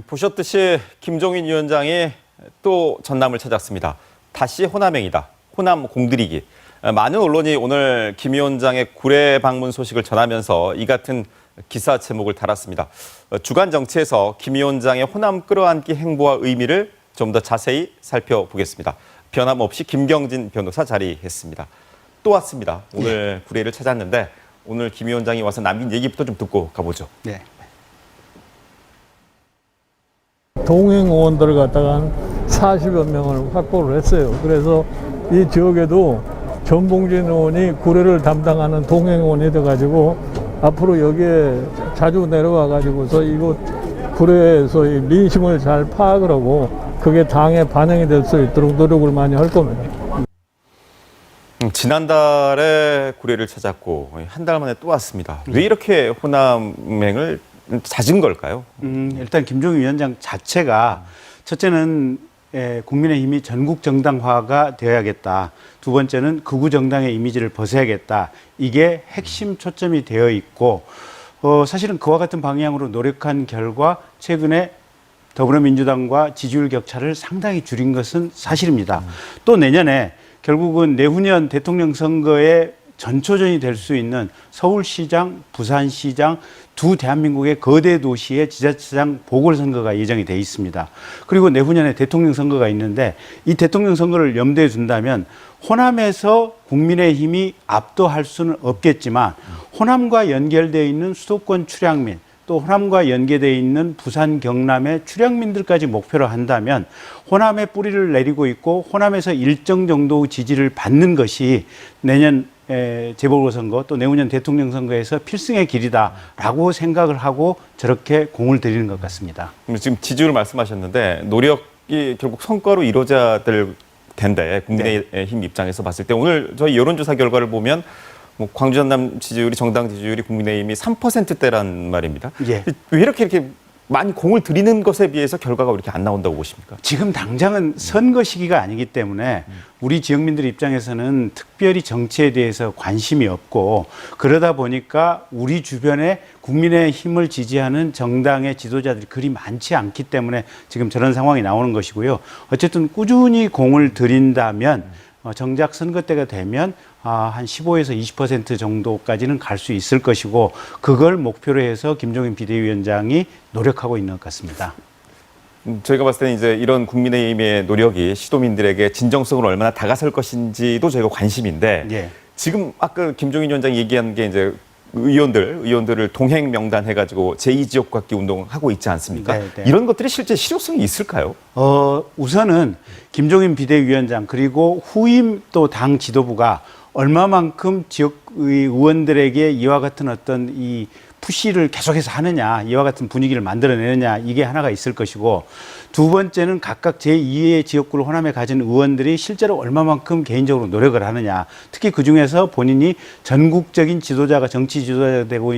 보셨듯이 김종인 위원장이 또 전남을 찾았습니다. 다시 호남행이다. 호남 공들이기. 많은 언론이 오늘 김 위원장의 구례 방문 소식을 전하면서 이 같은 기사 제목을 달았습니다. 주간 정치에서 김 위원장의 호남 끌어안기 행보와 의미를 좀 더 자세히 살펴보겠습니다. 변함없이 김경진 변호사 자리했습니다. 또 왔습니다. 오늘 구례를 찾았는데 오늘 김 위원장이 와서 남긴 얘기부터 좀 듣고 가보죠. 네. 동행 의원들을 갖다가 한 40여 명을 확보를 했어요. 그래서 이 지역에도 전봉진 의원이 구례를 담당하는 동행 의원이 돼가지고 앞으로 여기에 자주 내려와 가지고서 이곳 구례에서 이 민심을 잘 파악을 하고 그게 당에 반영이 될 수 있도록 노력을 많이 할 겁니다. 지난달에 구례를 찾았고 한 달 만에 또 왔습니다. 왜 이렇게 호남행을 잦은 걸까요? 일단 김종인 위원장 자체가 첫째는 국민의힘이 전국 정당화가 되어야겠다. 두 번째는 극우 정당의 이미지를 벗어야겠다. 이게 핵심 초점이 되어 있고 사실은 그와 같은 방향으로 노력한 결과 최근에 더불어민주당과 지지율 격차를 상당히 줄인 것은 사실입니다. 또 내년에 결국은 내후년 대통령 선거에 전초전이 될 수 있는 서울시장, 부산시장 두 대한민국의 거대 도시의 지자체장 보궐선거가 예정이 돼 있습니다. 그리고 내후년에 대통령 선거가 있는데 이 대통령 선거를 염두에 둔다면 호남에서 국민의힘이 압도할 수는 없겠지만 호남과 연결되어 있는 수도권 출향민 또 호남과 연계되어 있는 부산, 경남의 출향민들까지 목표로 한다면 호남에 뿌리를 내리고 있고 호남에서 일정 정도 지지를 받는 것이 내년 재보궐선거 또 내후년 대통령 선거에서 필승의 길이다라고 생각을 하고 저렇게 공을 들이는 것 같습니다. 지금 지지율 말씀하셨는데 노력이 결국 성과로 이루어져야 될 텐데 국민의힘 입장에서 봤을 때 오늘 저희 여론조사 결과를 보면 광주 전남 지지율이 정당 지지율이 국민의힘이 3%대란 말입니다. 예. 왜 이렇게 많이 공을 들이는 것에 비해서 결과가 왜 이렇게 안 나온다고 보십니까? 지금 당장은 선거 시기가 아니기 때문에 우리 지역민들 입장에서는 특별히 정치에 대해서 관심이 없고 그러다 보니까 우리 주변에 국민의힘을 지지하는 정당의 지도자들이 그리 많지 않기 때문에 지금 저런 상황이 나오는 것이고요. 어쨌든 꾸준히 공을 들인다면 정작 선거 때가 되면 한 15에서 20% 정도까지는 갈 수 있을 것이고 그걸 목표로 해서 김종인 비대위원장이 노력하고 있는 것 같습니다. 저희가 봤을 때는 이제 이런 국민의힘의 노력이 시도민들에게 진정성으로 얼마나 다가설 것인지도 저희가 관심인데 예. 지금 아까 김종인 위원장이 얘기한 게 이제 의원들을 동행 명단 해가지고 제2지역 갖기 운동하고 있지 않습니까? 네, 네. 이런 것들이 실제 실효성이 있을까요? 우선은 김종인 비대위원장 그리고 후임 또 당 지도부가 얼마만큼 지역 의원들에게 이와 같은 어떤 이 푸시를 계속해서 하느냐, 이와 같은 분위기를 만들어내느냐, 이게 하나가 있을 것이고 두 번째는 각각 제2의 지역구를 호남에 가진 의원들이 실제로 얼마만큼 개인적으로 노력을 하느냐, 특히 그중에서 본인이 전국적인 지도자가 정치 지도자가 되고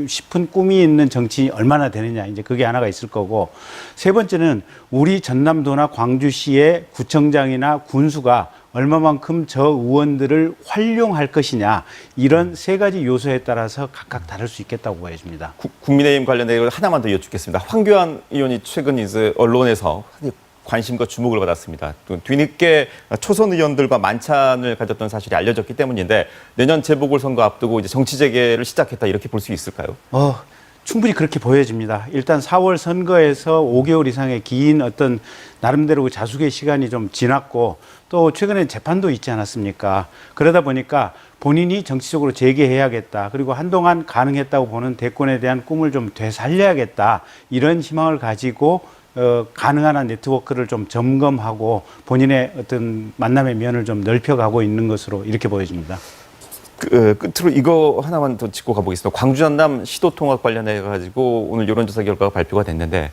싶은 꿈이 있는 정치인이 얼마나 되느냐, 이제 그게 하나가 있을 거고 세 번째는 우리 전남도나 광주시의 구청장이나 군수가 얼마만큼 저 의원들을 활용할 것이냐 이런 세 가지 요소에 따라서 각각 다를 수 있겠다고 보여집니다. 국민의힘 관련해 하나만 더 여쭙겠습니다. 황교안 의원이 최근 이제 언론에서 관심과 주목을 받았습니다. 또 뒤늦게 초선 의원들과 만찬을 가졌던 사실이 알려졌기 때문인데 내년 재보궐선거 앞두고 이제 정치 재개를 시작했다 이렇게 볼 수 있을까요? 충분히 그렇게 보여집니다. 일단 4월 선거에서 5개월 이상의 긴 어떤 나름대로 자숙의 시간이 좀 지났고 또 최근에 재판도 있지 않았습니까? 그러다 보니까 본인이 정치적으로 재개해야겠다. 그리고 한동안 가능했다고 보는 대권에 대한 꿈을 좀 되살려야겠다. 이런 희망을 가지고 가능한 한 네트워크를 좀 점검하고 본인의 어떤 만남의 면을 좀 넓혀가고 있는 것으로 이렇게 보여집니다. 끝으로 이거 하나만 더 짚고 가보겠습니다. 광주 전남 시도 통합 관련해 가지고 오늘 여론조사 결과가 발표가 됐는데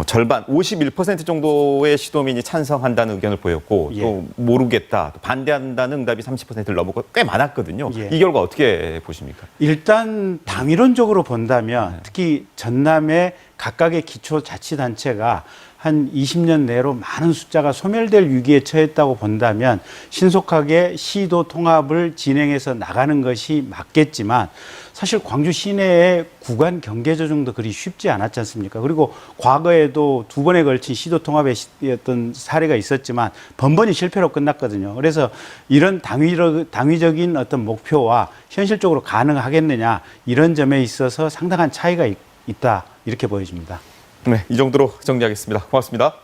절반 51% 정도의 시도민이 찬성한다는 의견을 보였고 또 모르겠다, 또 반대한다는 응답이 30%를 넘었고 꽤 많았거든요. 이 결과 어떻게 보십니까? 일단 당위론적으로 본다면 특히 전남의 각각의 기초자치단체가 한 20년 내로 많은 숫자가 소멸될 위기에 처했다고 본다면 신속하게 시도 통합을 진행해서 나가는 것이 맞겠지만 사실 광주 시내의 구간 경계 조정도 그리 쉽지 않았지 않습니까? 그리고 과거에도 두 번에 걸친 시도 통합의 어떤 사례가 있었지만 번번이 실패로 끝났거든요. 그래서 이런 당위적인 어떤 목표와 현실적으로 가능하겠느냐 이런 점에 있어서 상당한 차이가 있다 이렇게 보여집니다. 네, 이 정도로 정리하겠습니다. 고맙습니다.